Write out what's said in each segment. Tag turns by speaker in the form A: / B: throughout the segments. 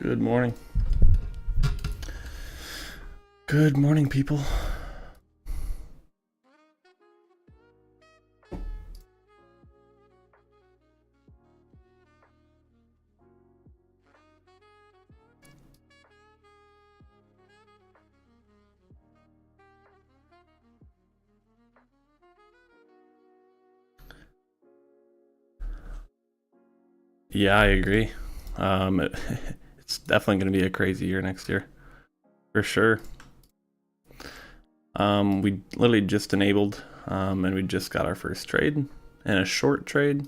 A: Good morning. Good morning, people. Yeah, I agree. It's definitely going to be a crazy year next year, for sure. We literally just enabled, and we just got our first trade and a short trade,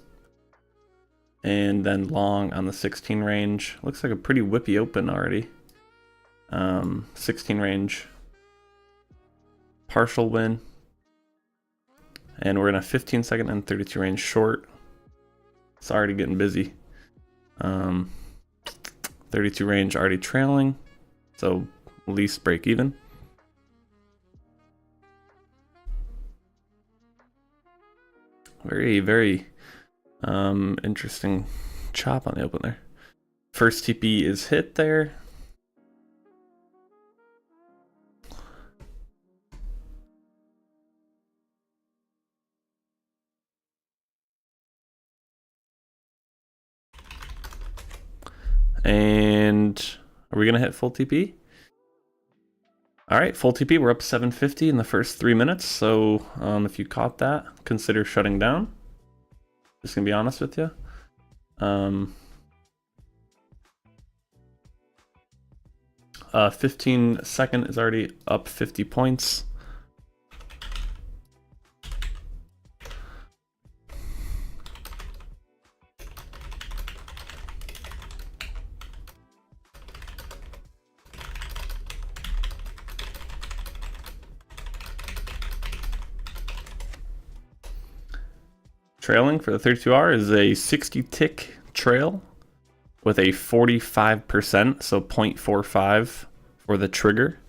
A: and then long on the 16 range. Looks like a pretty whippy open already. 16 range, partial win, and we're in a 15-second and 32 range short. It's already getting busy. 32 range already trailing, so least break even. Very interesting chop on the open there. First TP is hit there. And are we gonna hit full TP? All right, full TP. We're up 750 in the first 3 minutes. So if you caught that, consider shutting down. Just gonna be honest with you. 15-second is already up 50 points. Trailing for the 32R is a 60 tick trail with a 45%, so 0.45 for the trigger.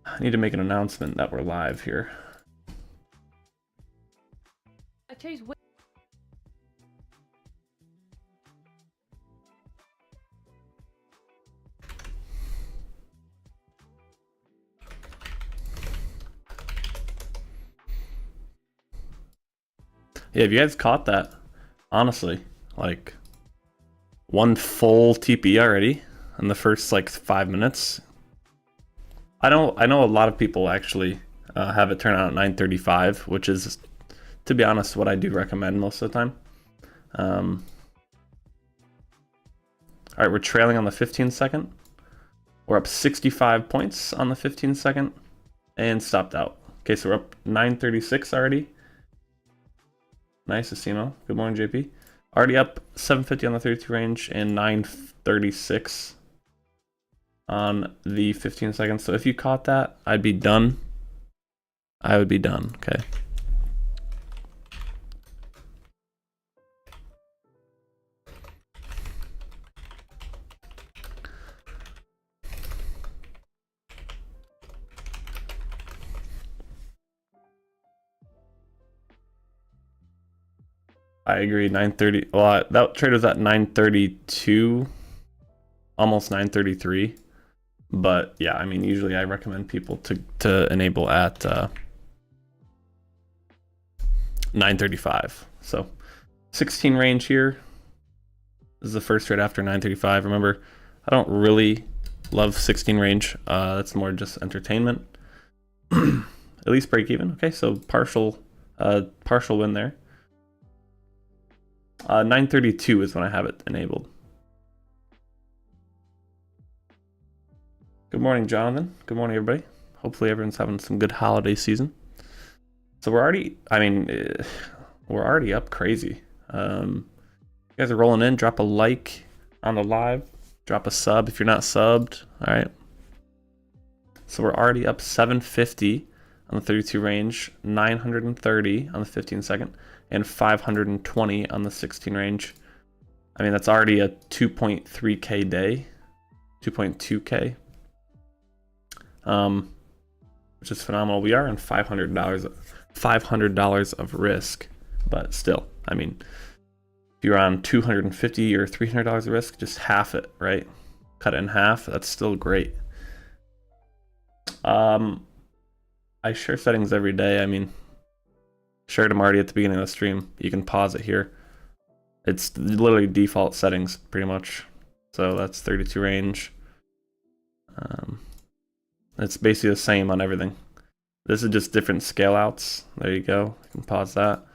A: I need to make an announcement that we're live here. Yeah, if you guys caught that, honestly, like one full TP already in the first like 5 minutes. I know a lot of people actually have it turn out at 935, which is, to be honest, what I do recommend most of the time. All right, we're trailing on the 15-second. We're up 65 points on the 15-second and stopped out. Okay, so we're up 936 already. Nice, Asimo. Good morning, JP. Already up 750 on the 32 range and 936 on the 15 seconds. So if you caught that, I'd be done. I would be done, okay? I agree, 930. Well, that trade was at 932, almost 933. But yeah, I mean, usually I recommend people to enable at 935. So 16 range here. This is the first trade after 935. Remember, I don't really love 16 range. That's more just entertainment. At least break even. Okay, so partial win there. 932 is when I have it enabled. Good morning, Jonathan. Good morning, everybody. Hopefully everyone's having some good holiday season. So we're already, I mean, we're already up crazy. You guys are rolling in. Drop a like on the live. Drop a sub if you're not subbed. All right. So we're already up 750 on the 32 range, 930 on the 15 second, and 520 on the 16 range. I mean, that's already a 2.3K day, 2.2K, which is phenomenal. We are on $500 of risk, but still, I mean, if you're on $250 or $300 of risk, just half it, right? Cut it in half. That's still great. I share settings every day. I mean, shared them already at the beginning of the stream. You can pause it here. It's literally default settings, pretty much. So that's 32 range. It's basically the same on everything. This is just different scale outs. There you go. You can pause that.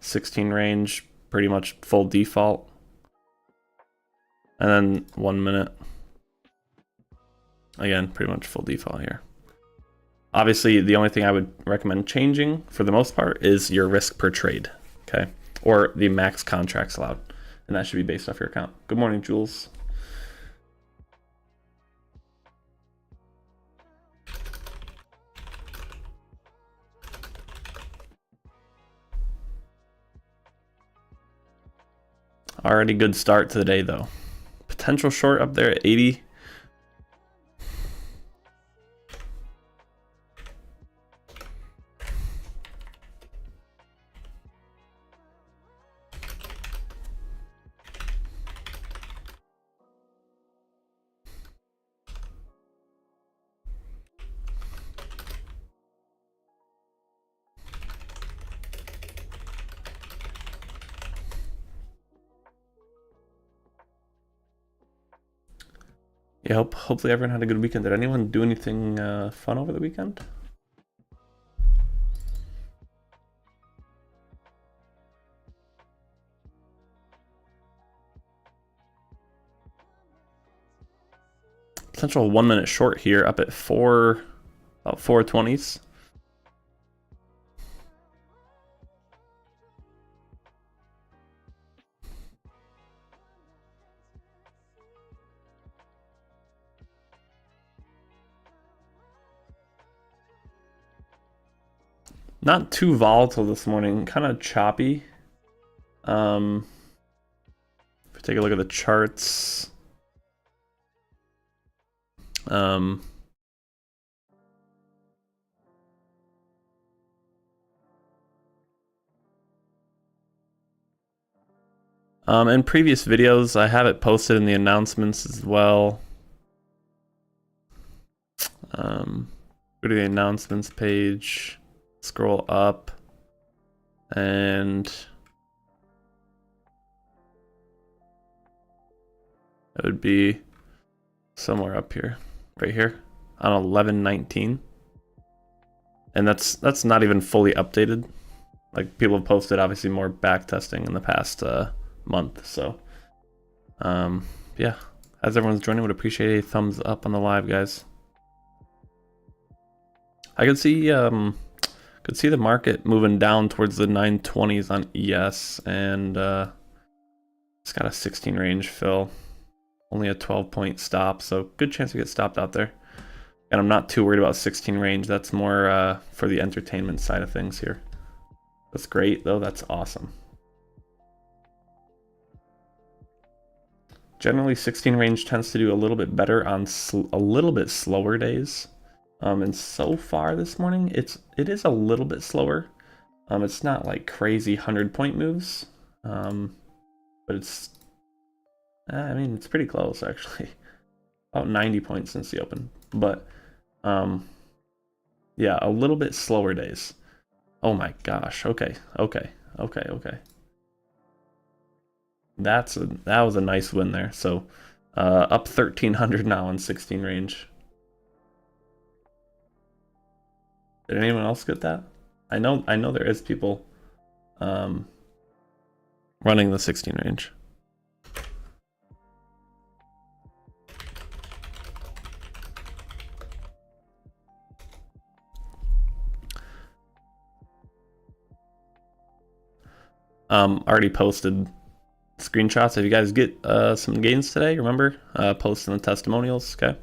A: 16 range, pretty much full default. And then 1 minute. Again, pretty much full default here. Obviously, the only thing I would recommend changing for the most part is your risk per trade, okay? Or the max contracts allowed. And that should be based off your account. Good morning, Jules. Already good start to the day, though. Potential short up there at 80. Yeah, hopefully everyone had a good weekend. Did anyone do anything fun over the weekend? Potential 1 minute short here, up at about 420s. Not too volatile this morning, kind of choppy. If we take a look at the charts, in previous videos, I have it posted in the announcements as well. Go to the announcements page, scroll up, and it would be somewhere up here, right here, on 11/19, and that's not even fully updated. Like, people have posted obviously more back testing in the past month. So yeah, as everyone's joining, would appreciate a thumbs up on the live, guys. I could see the market moving down towards the 920s on ES, and it's got a 16 range fill, only a 12-point stop, so good chance to get stopped out there. And I'm not too worried about 16 range. That's more for the entertainment side of things here. That's great though. That's awesome. Generally, 16 range tends to do a little bit better on a little bit slower days. And so far this morning, it is a little bit slower. It's not like crazy 100-point moves, but it's, I mean, it's pretty close actually. About 90 points since the open, but yeah, a little bit slower days. Oh my gosh. Okay. That was a nice win there. So up 1,300 now on 16 range. Did anyone else get that? I know there is people running the 16 range. Already posted screenshots. If you guys get some gains today, remember, posting the testimonials, okay?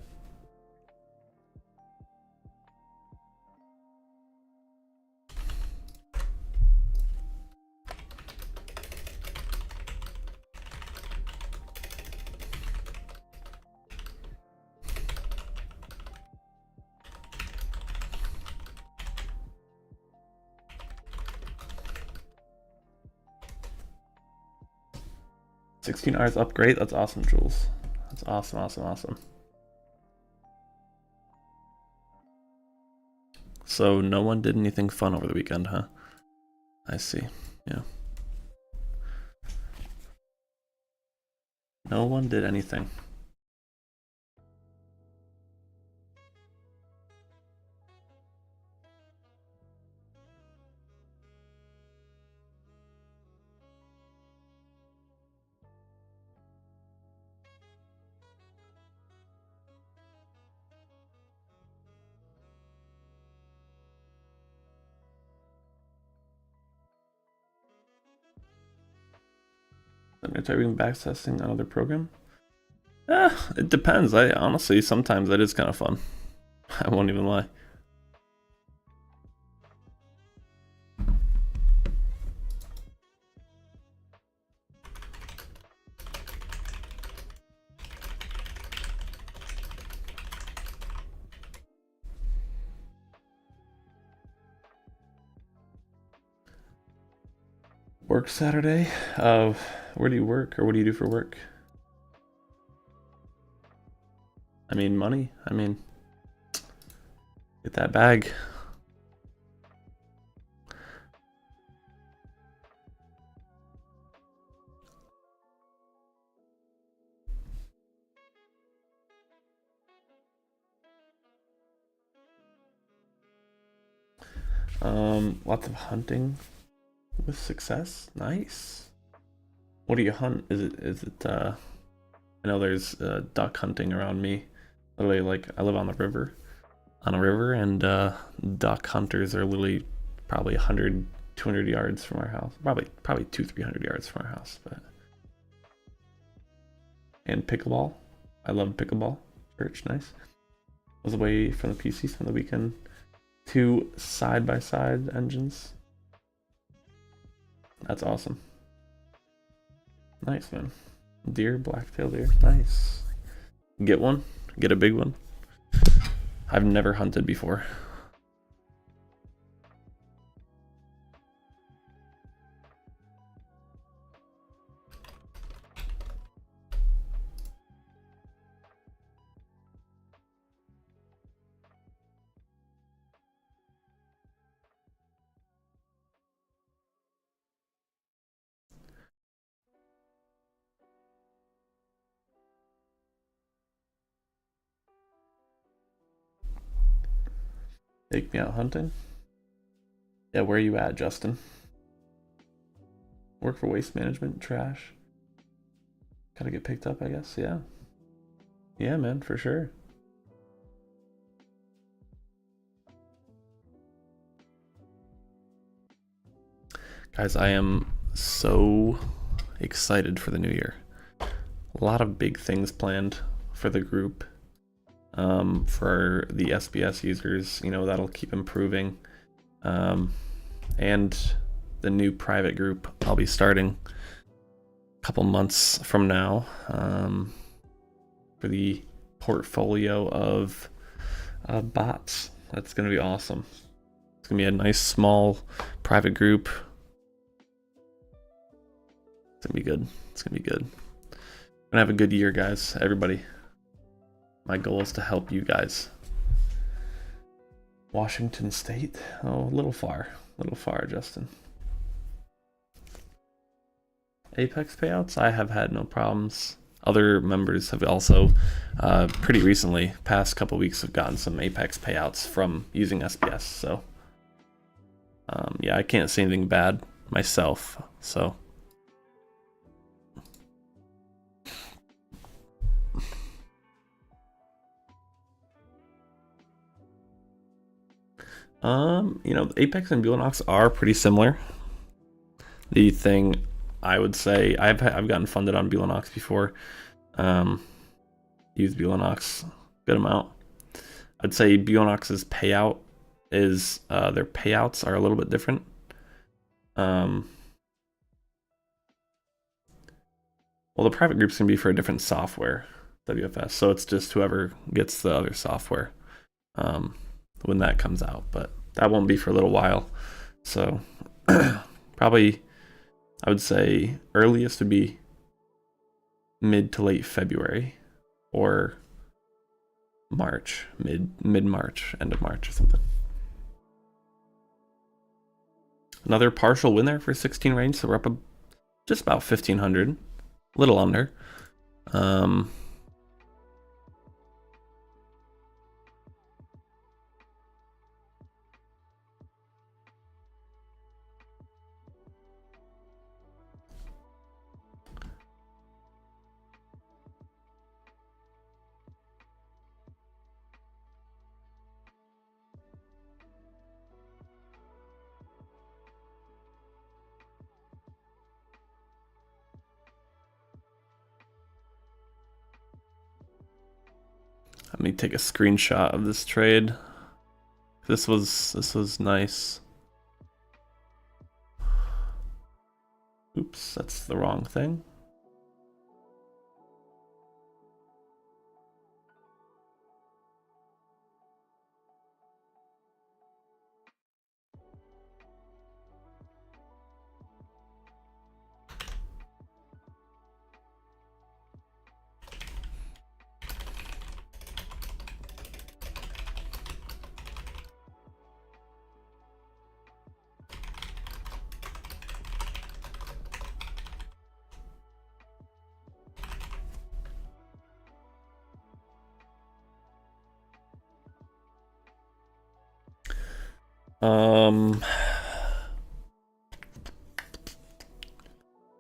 A: $16 up, great. That's awesome, Jules. That's awesome, awesome, awesome. So no one did anything fun over the weekend, huh? I see. Yeah. No one did anything. I'm gonna try reading backtesting another program. It depends. I honestly, sometimes that is kind of fun. I won't even lie. Work Saturday? Where do you work, or what do you do for work? I mean, money. I mean, get that bag. Lots of hunting with success. Nice. What do you hunt? Is it I know there's duck hunting around me. Literally, like, I live on a river, and duck hunters are literally probably 100, 200 yards from our house. Probably 200-300 yards from our house. But and pickleball. I love pickleball. Church, nice. Was away from the PC from the weekend. 2 side-by-side engines. That's awesome. Nice, man. Deer, black-tailed deer. Nice. Get one. Get a big one. I've never hunted before. Take me out hunting? Yeah, where are you at, Justin? Work for waste management, trash. Gotta get picked up, I guess, yeah. Yeah, man, for sure. Guys, I am so excited for the new year. A lot of big things planned for the group. For the SBS users, you know, that'll keep improving. And the new private group I'll be starting a couple months from now, for the portfolio of bots. That's gonna be awesome. It's gonna be a nice small private group. It's gonna be good. It's gonna be good. Gonna have a good year, guys. Everybody. My goal is to help you guys. Washington State? Oh, a little far. A little far, Justin. Apex payouts? I have had no problems. Other members have also, pretty recently, past couple weeks, have gotten some Apex payouts from using SBS. So, yeah, I can't say anything bad myself. So. You know, Apex and Buellanox are pretty similar. The thing I would say, I've gotten funded on Belanox before. Used Belanox good amount. I'd say Belanox's payout is their payouts are a little bit different. Well, the private group's gonna be for a different software, WFS. So it's just whoever gets the other software when that comes out, but that won't be for a little while. So probably I would say earliest would be mid to late February or March, mid-March, end of March or something. Another partial win there for 16 range, so we're up just about 1,500, a little under. Let me take a screenshot of this trade. This was nice. Oops, that's the wrong thing.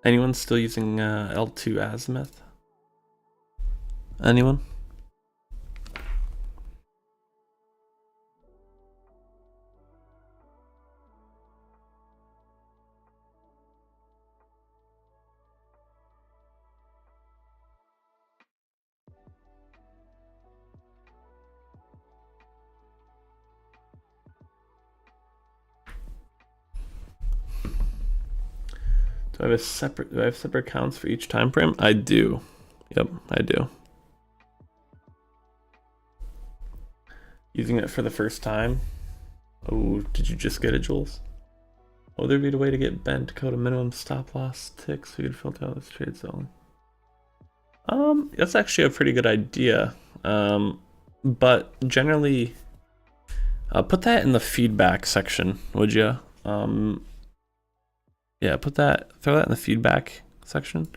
A: Anyone still using L2 azimuth? Anyone? Do I have separate accounts for each time frame? I do. Yep, I do. Using it for the first time. Oh, did you just get it, Jules? Oh, there'd be a way to get bent code a minimum stop loss ticks so you could filter out this trade zone. That's actually a pretty good idea. But generally, put that in the feedback section, would you? Yeah, throw that in the feedback section.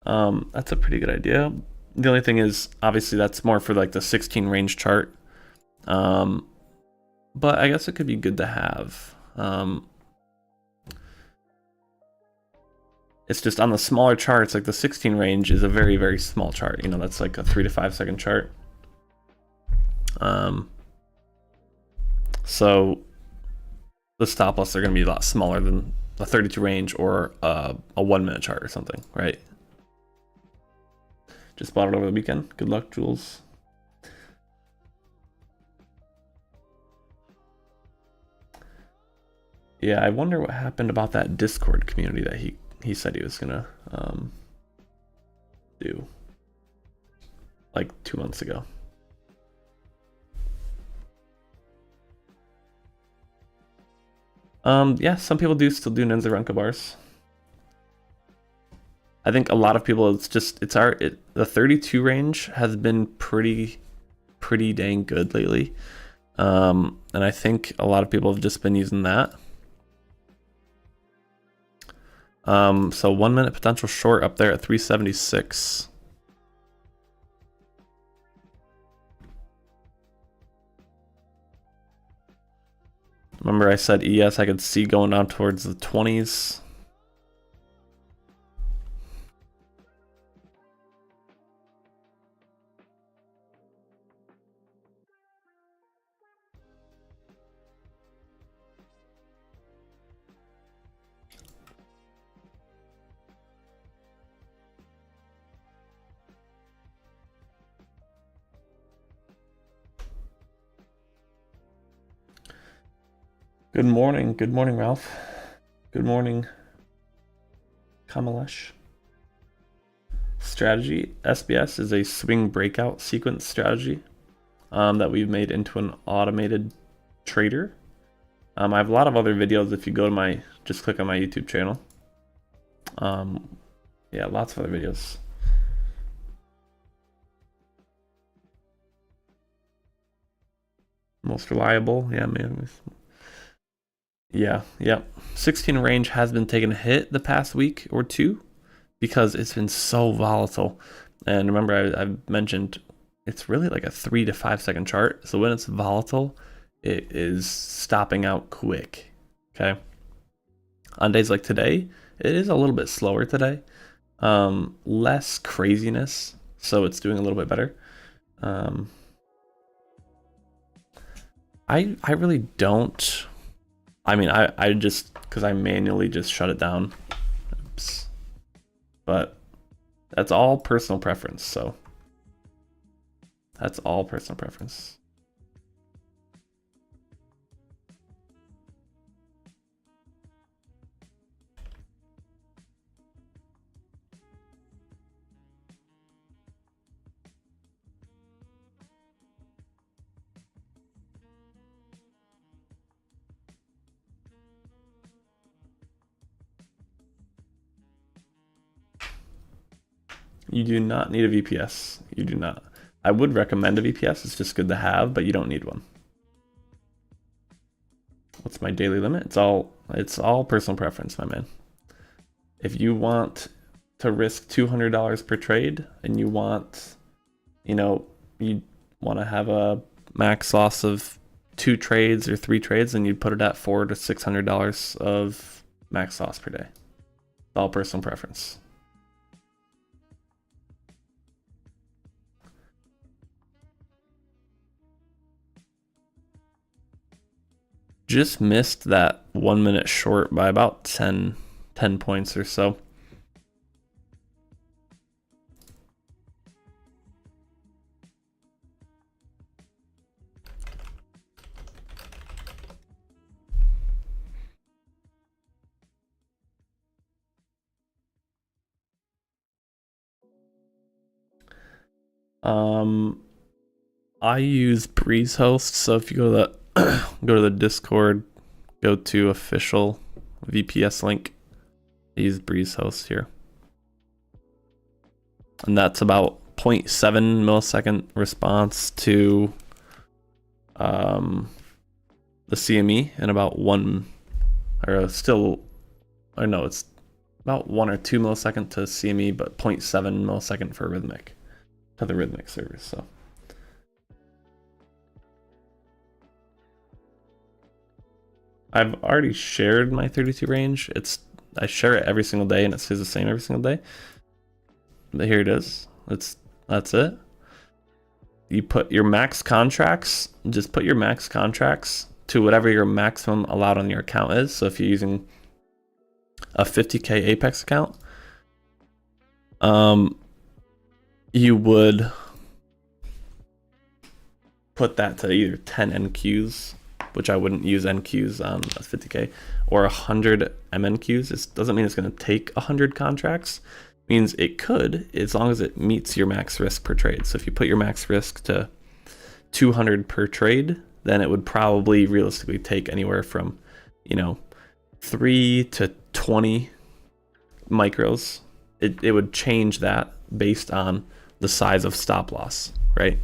A: That's a pretty good idea. The only thing is, obviously, that's more for like the 16 range chart. But I guess it could be good to have. It's just on the smaller charts, like the 16 range is a very, very small chart. You know, that's like a 3 to 5 second chart. So the stop loss are going to be a lot smaller than a 32 range or a 1 minute chart or something, right? Just bought it over the weekend. Good luck, Jules. Yeah, I wonder what happened about that Discord community that he said he was gonna do like 2 months ago. Yeah, some people do still do Ninja Renka bars. I think a lot of people, the 32 range has been pretty dang good lately. And I think a lot of people have just been using that. So 1 minute potential short up there at 376. Remember I said ES I could see going down towards the 20s. Good morning, Ralph. Good morning, Kamalesh. Strategy, SBS is a swing breakout sequence strategy that we've made into an automated trader. I have a lot of other videos if you go to just click on my YouTube channel. Yeah, lots of other videos. Most reliable, yeah, man. Yeah. 16 range has been taking a hit the past week or two because it's been so volatile. And remember, I've mentioned it's really like a 3 to 5 second chart. So when it's volatile, it is stopping out quick. Okay. On days like today, it is a little bit slower today. Less craziness, so it's doing a little bit better. I really don't. I mean, I just, because I manually just shut it down. Oops. But that's all personal preference, so that's all personal preference. You do not need a VPS. You do not. I would recommend a VPS. It's just good to have, but you don't need one. What's my daily limit? It's all personal preference, my man. If you want to risk $200 per trade and you want, you want to have a max loss of 2 trades or 3 trades, then you'd put it at $400 to $600 of max loss per day. It's all personal preference. Just missed that 1 minute short by about 10 points or so. I use Breeze Host, so if you go to the Discord, go to official VPS link, I use Breeze Host here. And that's about 0.7 millisecond response to the CME and about it's about 1 or 2 millisecond to CME, but 0.7 millisecond for Rhythmic to the Rhythmic servers. So I've already shared my 32 range. I share it every single day and it stays the same every single day. But here it is. That's it. You put your max contracts, just put your max contracts to whatever your maximum allowed on your account is. So if you're using a 50K Apex account, you would put that to either 10 NQs, which I wouldn't use NQs on a 50K, or 100 MNQs. It doesn't mean it's going to take 100 contracts. It means it could, as long as it meets your max risk per trade. So if you put your max risk to 200 per trade, then it would probably realistically take anywhere from, 3 to 20 micros. It would change that based on the size of stop loss, right?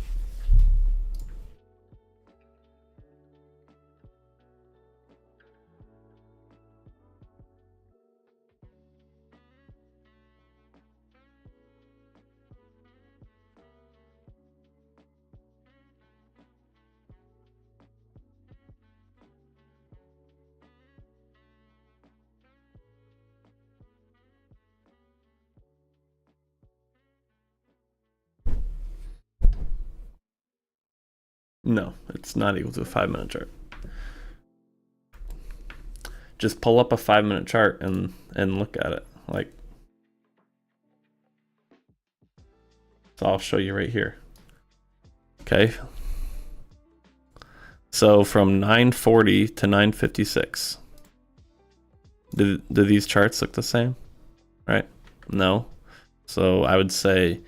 A: No, it's not equal to a 5-minute chart. Just pull up a 5-minute chart and look at it. So I'll show you right here. Okay. So from 940 to 956. Do these charts look the same? Right? No. So I would say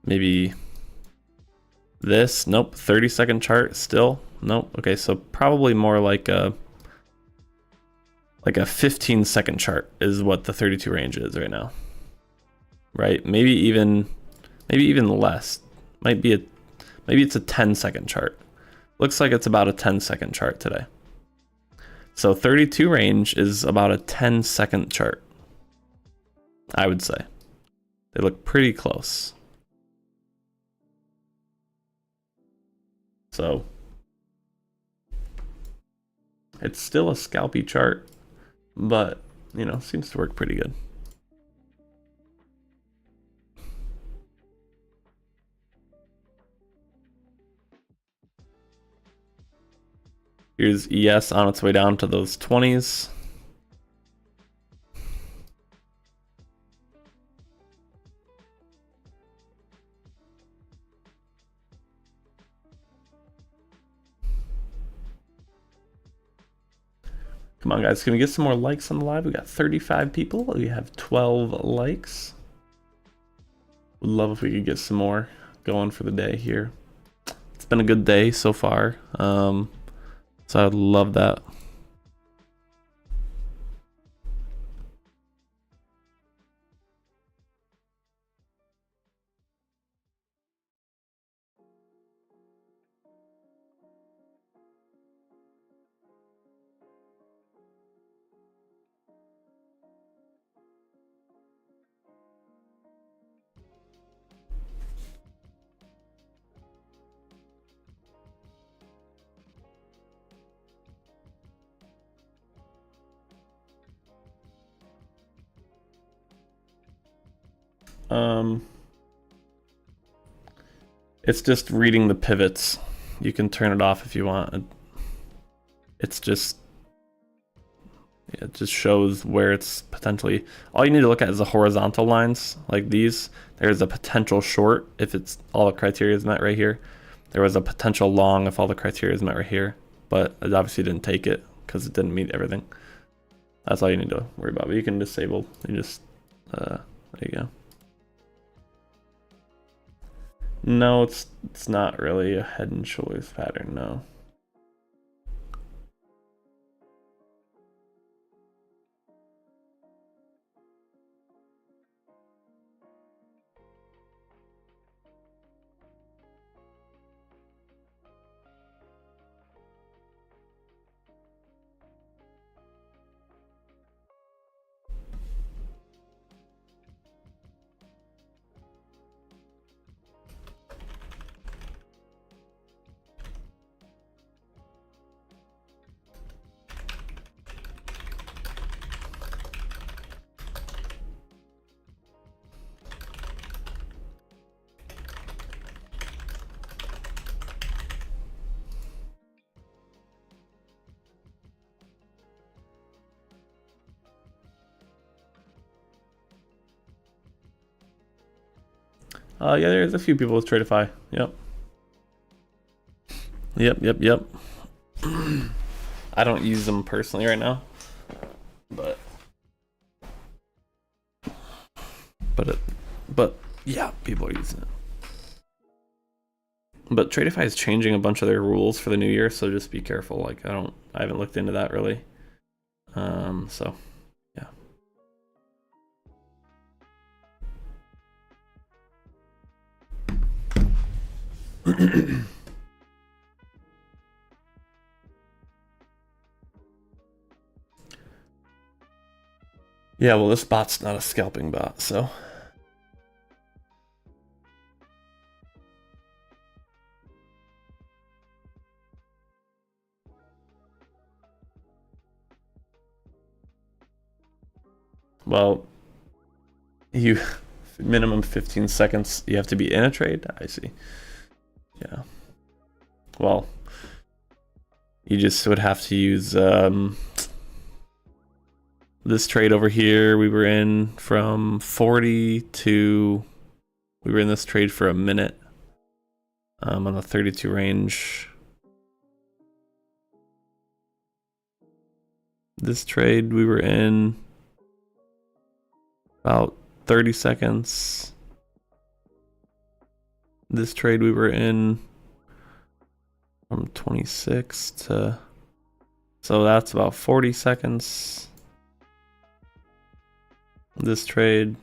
A: maybe this. Nope. 30-second chart still. Nope. Okay, so probably more like a 15-second chart is what the 32 range is right now. Right? Maybe even less. Maybe it's a 10-second chart. Looks like it's about a 10-second chart today. So 32 range is about a 10-second chart, I would say. They look pretty close. So it's still a scalpy chart, but you know, seems to work pretty good. Here's ES on its way down to those 20s. Come on, guys. Can we get some more likes on the live? We got 35 people. We have 12 likes. Would love if we could get some more going for the day here. It's been a good day so far. So I'd love that. It's just reading the pivots. You can turn it off if you want. It's just, it just shows where it's potentially, all you need to look at is the horizontal lines like these. There's a potential short if it's all the criteria is met right here. There was a potential long if all the criteria is met right here, but it obviously didn't take it because it didn't meet everything. That's all you need to worry about, but you can disable, you just, there you go. No, it's not really a head and shoulders pattern, no. Yeah, there's a few people with Tradeify. Yep. Yep. I don't use them personally right now, but yeah, people are using it. But Tradeify is changing a bunch of their rules for the new year, so just be careful. Like I haven't looked into that really. So yeah. Yeah, well, this bot's not a scalping bot, so. Well, you minimum 15 seconds you have to be in a trade. I see. Yeah. Well, you just would have to use this trade over here. We were in from 40 to, we were in this trade for a minute on the 32 range. This trade we were in about 30 seconds. This trade we were in from 26 to, so that's about 40 seconds. This trade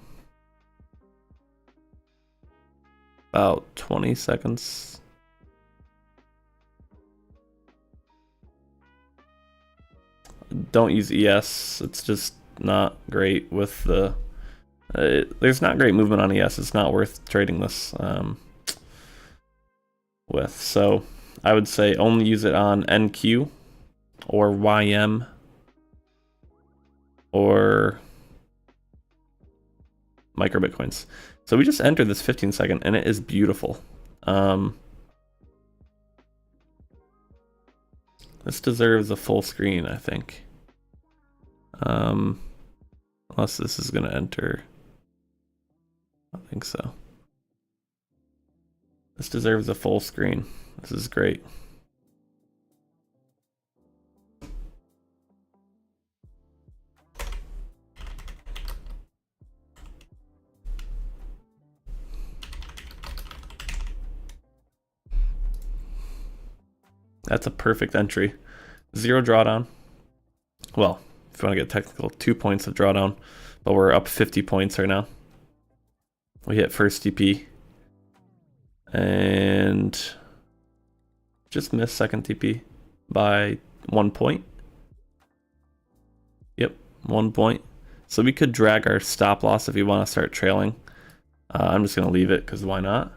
A: about 20 seconds. Don't use ES. It's just not great with the there's not great movement on ES. It's not worth trading this with. So I would say only use it on NQ or YM or micro Bitcoins. So we just entered this 15 second and it is beautiful. This deserves a full screen, I think. Unless this is gonna enter. I don't think so. This deserves a full screen. This is great. That's a perfect entry. 0 drawdown. Well, if you want to get technical, 2 points of drawdown, but we're up 50 points right now. We hit first TP and just missed second TP by 1 point. Yep, 1 point. So we could drag our stop loss if we want to start trailing. I'm just going to leave it because why not?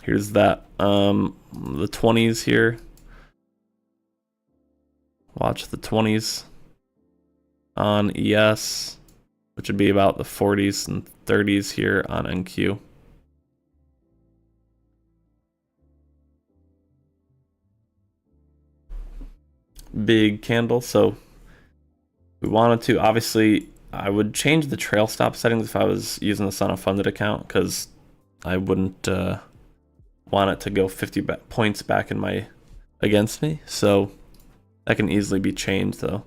A: Here's that, the 20s here. Watch the 20s on ES, which would be about the 40s and 30s here on NQ. Big candle, so we wanted to, obviously, I would change the trail stop settings if I was using this on a funded account, because I wouldn't want it to go 50 points back in my against me. So that can easily be changed though.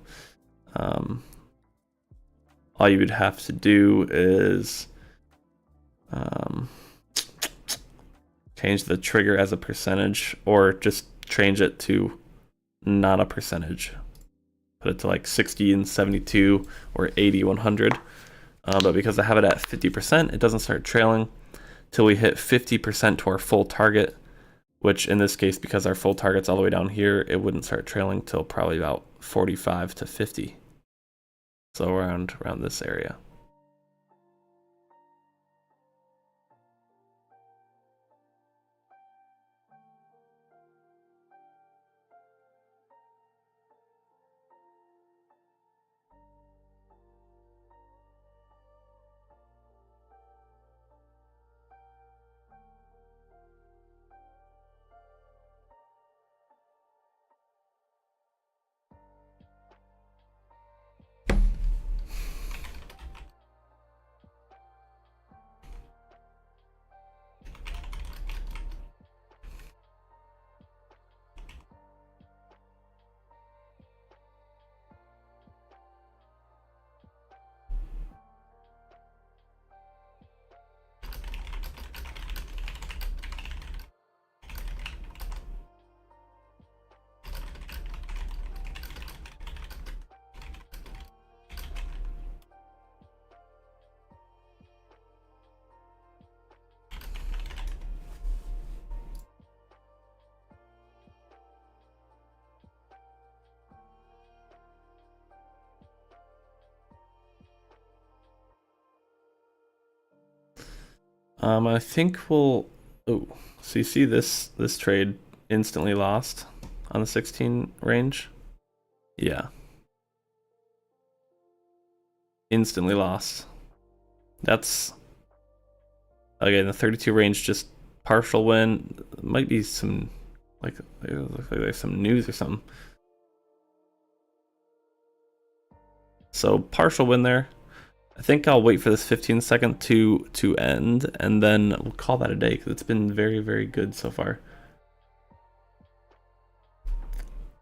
A: All you would have to do is change the trigger as a percentage, or just change it to not a percentage. Put it to like 60 and 72 or 80, 100. But because I have it at 50%, it doesn't start trailing till we hit 50% to our full target, which in this case, because our full target's all the way down here, it wouldn't start trailing till probably about 45 to 50. So around this area. I think we'll, oh, so you see this trade instantly lost on the 16 range? Yeah. Instantly lost. That's, again, the 32 range, just partial win. Might be some, like there's some news or something. So partial win there. I think I'll wait for this 15-second to end, and then we'll call that a day because it's been very, very good so far.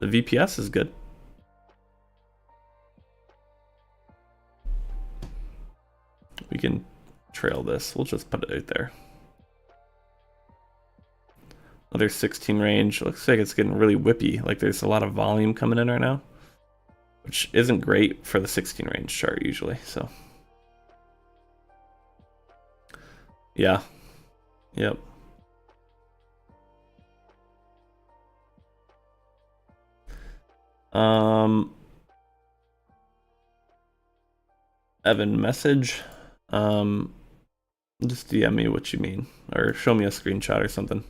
A: The VPS is good. We can trail this. We'll just put it right there. Another 16 range. Looks like it's getting really whippy. Like there's a lot of volume coming in right now, which isn't great for the 16 range chart usually. So yeah, yep. Evan message. Just DM me what you mean, or show me a screenshot or something.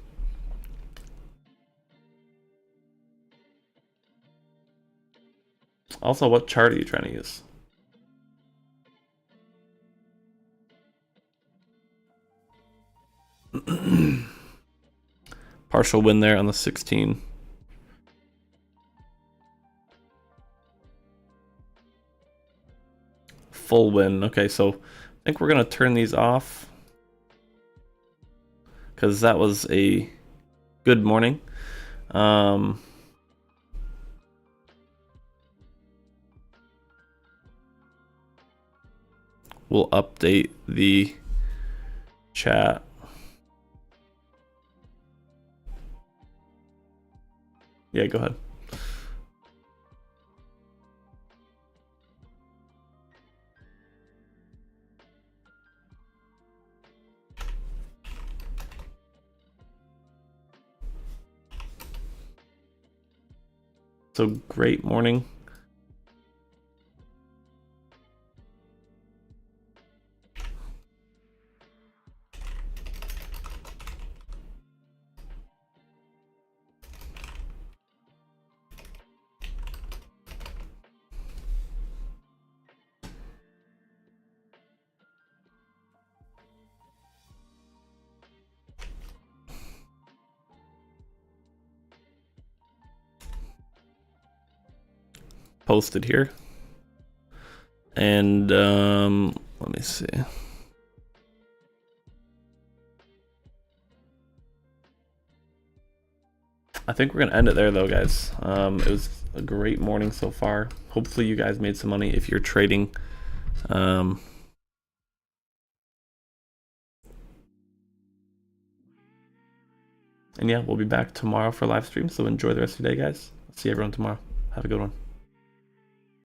A: Also, what chart are you trying to use? Partial win there on the 16. Full win. Okay, so I think we're gonna turn these off because that was a good morning. We'll update the chat. Yeah, go ahead. So great morning. Posted here. And let me see. I think we're gonna end it there though, guys. It was a great morning so far. Hopefully you guys made some money if you're trading. And yeah, we'll be back tomorrow for live stream. So enjoy the rest of your day, guys. See everyone tomorrow. Have a good one.